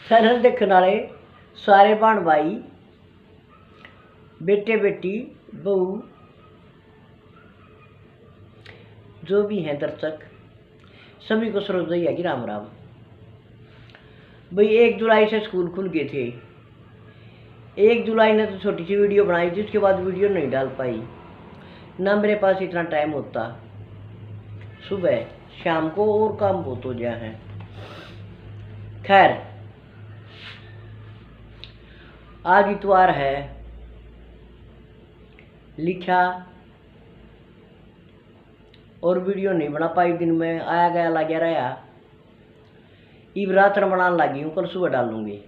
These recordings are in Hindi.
चैनल देखने वाले सारे भैन भाई, बेटे बेटी, बहू जो भी हैं दर्शक, सभी को श्रोता की राम राम। भाई 1 जुलाई से स्कूल खुल गए थे। 1 जुलाई ने तो छोटी सी वीडियो बनाई थी, उसके बाद वीडियो नहीं डाल पाई ना, मेरे पास इतना टाइम होता। सुबह शाम को और काम बहुत हो गया है। खैर, आज इतवार है, लिखा और वीडियो नहीं बना पाई। दिन में आया गया लगा रहा, इब रात बनाने लगी हूँ, कल सुबह डालूंगी।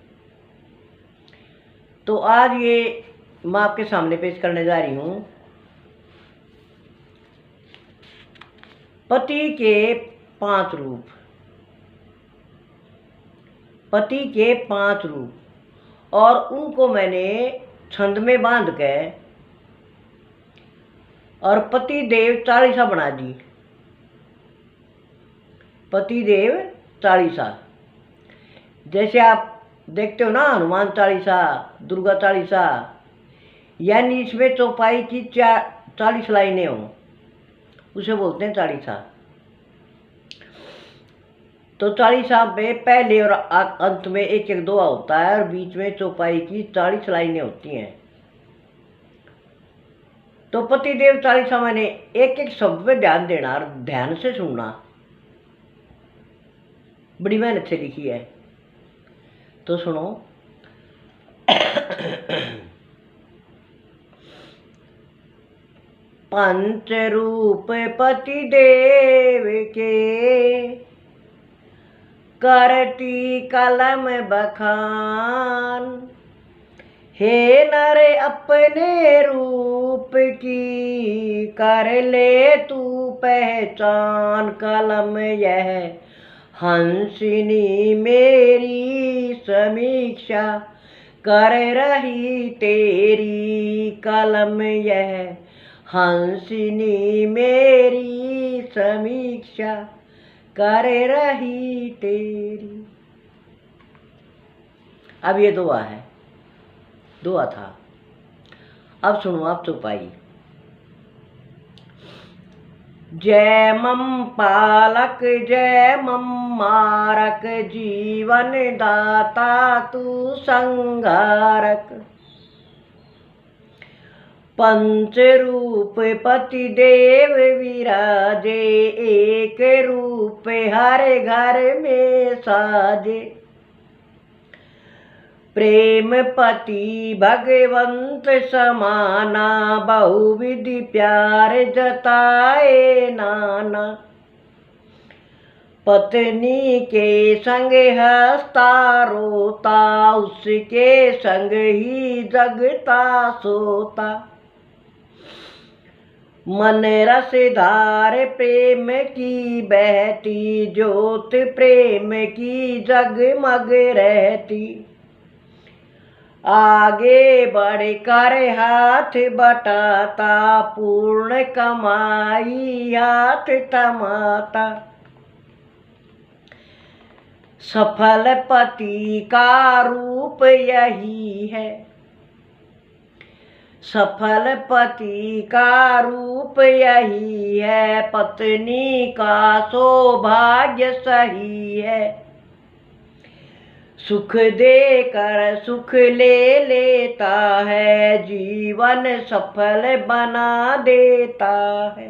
तो आज ये मैं आपके सामने पेश करने जा रही हूँ पति के 5 रूप। पति के 5 रूप, और उनको मैंने छंद में बांध के और पति देव चालीसा बना दी। पति देव चालीसा, जैसे आप देखते हो ना, हनुमान चालीसा, दुर्गा चालीसा, यानी इसमें चौपाई की 40 लाइनें हों, उसे बोलते हैं चालीसा। तो चालीसा में पहले और अंत में 1-1 दोहा होता है, और बीच में चौपाई की 40 लाइनें होती हैं। तो पतिदेव चालीसा मैंने एक शब्द पे ध्यान देना और ध्यान से सुनना, बड़ी मेहनत से लिखी है। तो सुनो। पंच रूप पतिदेव के, करती कलम बखान, हे नर अपने रूप की, कर ले तू पहचान। कलम यह हंसिनी मेरी समीक्षा कर रही तेरी। कलम यह हंसिनी मेरी समीक्षा कर रही तेरी। अब ये दुआ है, दुआ था। अब सुनो आप चौपाई। जय मम पालक जय मम मारक, जीवन दाता तू संहारक। पंच रूप पति देव विराजे, एक रूप हर घर में साजे। प्रेम पति भगवंत समाना, बहुविधि प्यार जताए नाना। पत्नी के संग हंसता रोता, उसके संग ही जगता सोता। मन रस धार प्रेम की बहती, ज्योत प्रेम की जगमग रहती। आगे बढ़कर हाथ बटाता, पूर्ण कमाई हाथ थमाता। सफल पति का रूप यही है, सफल पति का रूप यही है। पत्नी का सौभाग्य सही है, सुख देकर सुख ले लेता है, जीवन सफल बना देता है।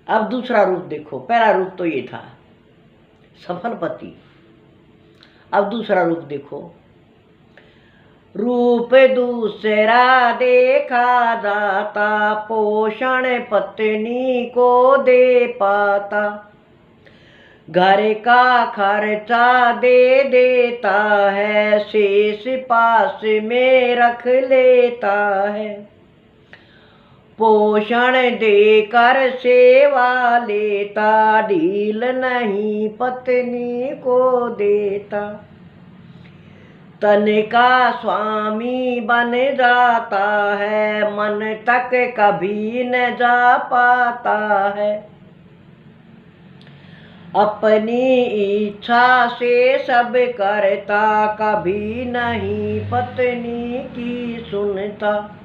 अब दूसरा रूप देखो। पहला रूप तो ये था सफल पति। अब दूसरा रूप देखो। रूप दूसरा देखा जाता, पोषण पत्नी को दे पाता। घर का खर्चा दे देता है, शेष पास में रख लेता है। पोषण देकर सेवा लेता, ढील नहीं पत्नी को देता। तन का स्वामी बन जाता है, मन तक कभी न जा पाता है। अपनी इच्छा से सब करता, कभी नहीं पत्नी की सुनता।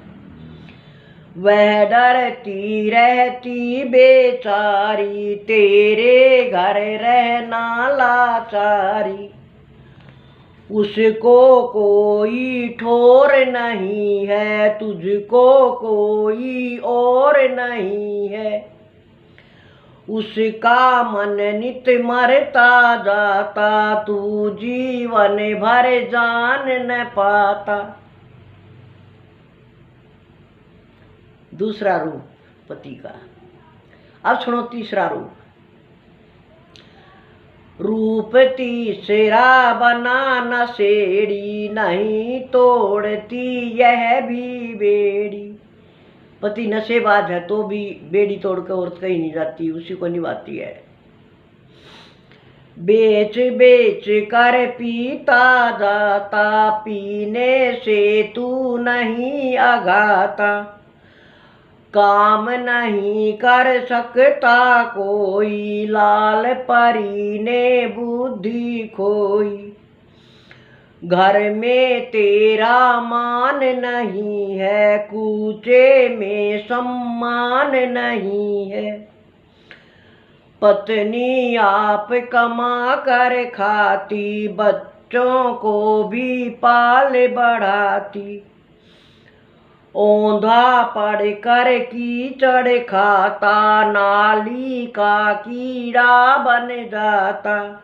वह डरती रहती बेचारी, तेरे घर रहना लाचारी। उसको कोई ठोर नहीं है, तुझको कोई और नहीं है। उसका मन नित मरता जाता, तू जीवन भर जान न पाता। दूसरा रूप पति का। अब सुनो तीसरा रूप। रूप तीसरा बना नशेड़ी, नहीं तोड़ती यह भी बेड़ी। पति नशेबाज है तो भी बेड़ी तोड़कर औरत कहीं नहीं जाती, उसी को निभाती है। बेच बेच कर पीता जाता, पीने से तू नहीं अघाता। काम नहीं कर सकता कोई, लाल परी ने बुद्धि खोई। घर में तेरा मान नहीं है, कूचे में सम्मान नहीं है। पत्नी आप कमा कर खाती, बच्चों को भी पाल बढ़ाती। औंधा पड़ कर कीचड़ खाता, नाली का कीड़ा बन जाता।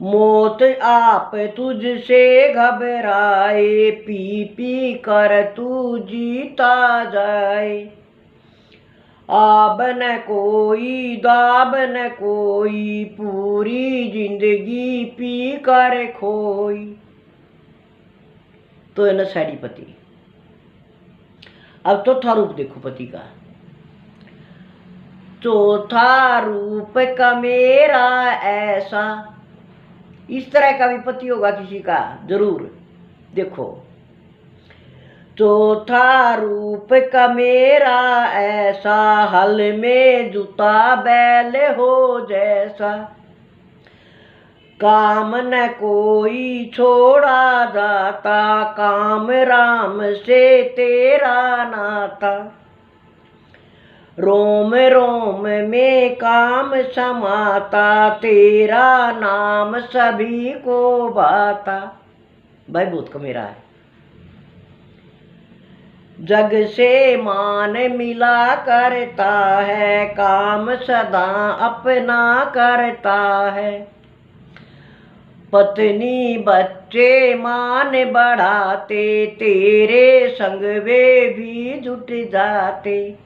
मौत आप तुझसे घबराए, पी पी कर तू जीता जाए। आब न कोई दाब न कोई, पूरी जिंदगी पी कर खोई। तो है नशेड़ी पति। अब चौथा रूप देखो पति का। चौथा रूप का मेरा ऐसा। इस तरह का भी पति होगा किसी का, जरूर देखो। चौथा रूप का मेरा ऐसा, हल में जुता बैल हो जैसा। काम न कोई छोड़ा जाता, काम राम से तेरा नाता। रोम रोम में काम समाता, तेरा नाम सभी को भाता। भाई बहुत का मेरा है। जग से मान मिला करता है, काम सदा अपना करता है। पत्नी बच्चे मान बढ़ाते, तेरे संग वे भी जुट जाते।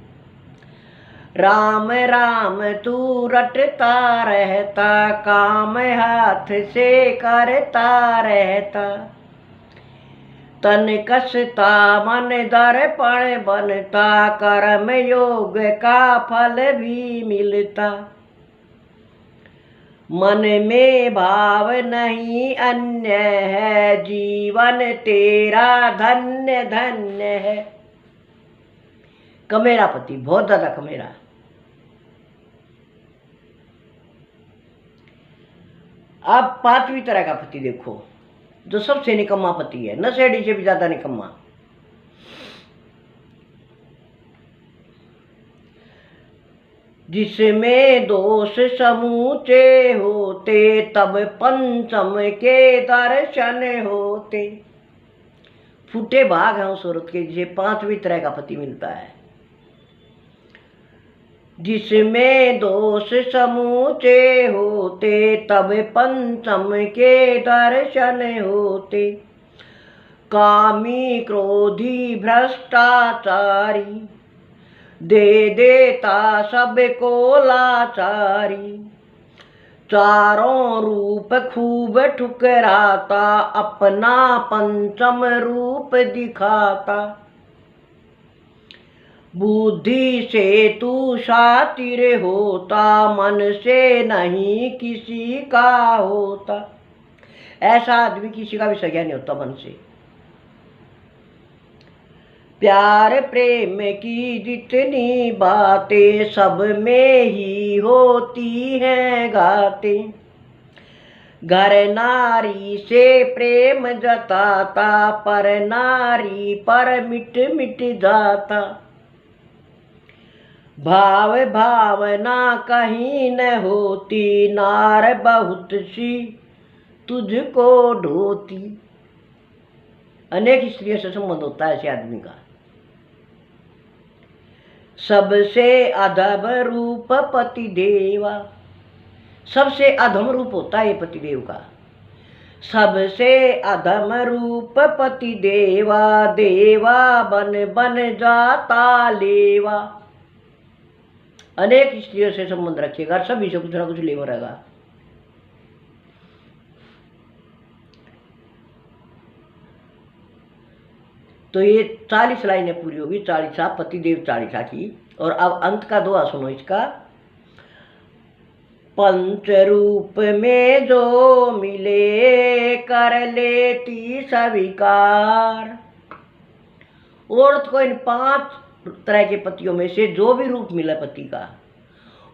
राम राम तू रटता रहता, काम हाथ से करता रहता। तन कसता मन दर्पण बनता, कर्म योग का फल भी मिलता। मन में भाव नहीं अन्य है, जीवन तेरा धन्य धन्य है। कमेरा पति, बहुत ज्यादा कमेरा। अब पांचवी तरह का पति देखो, जो सबसे निकम्मा पति है, नशेड़ी से भी ज्यादा निकम्मा। जिसमें दोष समूचे होते, तब पंचम के दर्शन होते। फूटे भाग हैं उस औरत के जिसे पांचवी तरह का पति मिलता है। जिसमें दोष समूचे होते, तब पंचम के दर्शन होते। कामी क्रोधी भ्रष्टाचारी, दे देता सबको लाचारी। चारों रूप खूब ठुकराता, अपना पंचम रूप दिखाता। बुद्धि से तू शातिर होता, मन से नहीं किसी का होता। ऐसा आदमी किसी का भी सगा नहीं होता मन से। प्यार प्रेम की जितनी बातें सब में ही होती हैं गातें। घर नारी से प्रेम जताता, पर नारी पर मिट मिट जाता। भाव भावना कहीं न होती, नार बहुत सी तुझको ढोती। अनेक स्त्रियों से संबंध होता है ऐसे आदमी का। सबसे अधम रूप पति देवा, सबसे अधम रूप होता है ये पतिदेव का। सबसे अधम रूप पति देवा, देवा बन बन जाता लेवा। अनेक स्त्रियों से संबंध रखेगा, सभी से कुछ ना कुछ लेवा रहेगा। तो ये 40 लाइनें पूरी होगी, 40 पतिदेव 40 की। और अब अंत का दोहा सुनो इसका। पंच रूप में जो मिले, कर लेती स्वीकार। औरत को इन 5 तरह के पतियों में से जो भी रूप मिला पति का,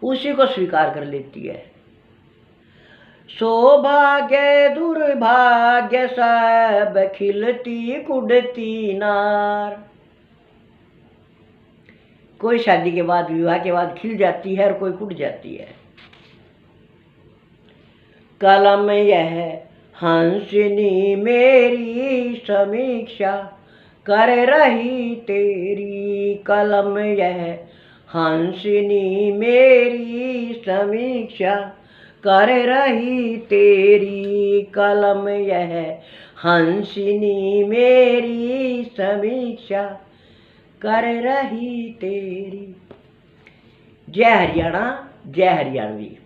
उसी को स्वीकार कर लेती है। सौभाग्य दुर्भाग्य सब खिलती कुड़ती नार। कोई शादी के बाद, विवाह के बाद खिल जाती है और कोई कुट जाती है। कलम यह हंसनी मेरी समीक्षा कर रही तेरी। कलम यह हंसनी मेरी समीक्षा कर रही तेरी। कलम यह हंसनी मेरी समीक्षा कर रही तेरी। जय हरियाणा, जय हरियाणवी।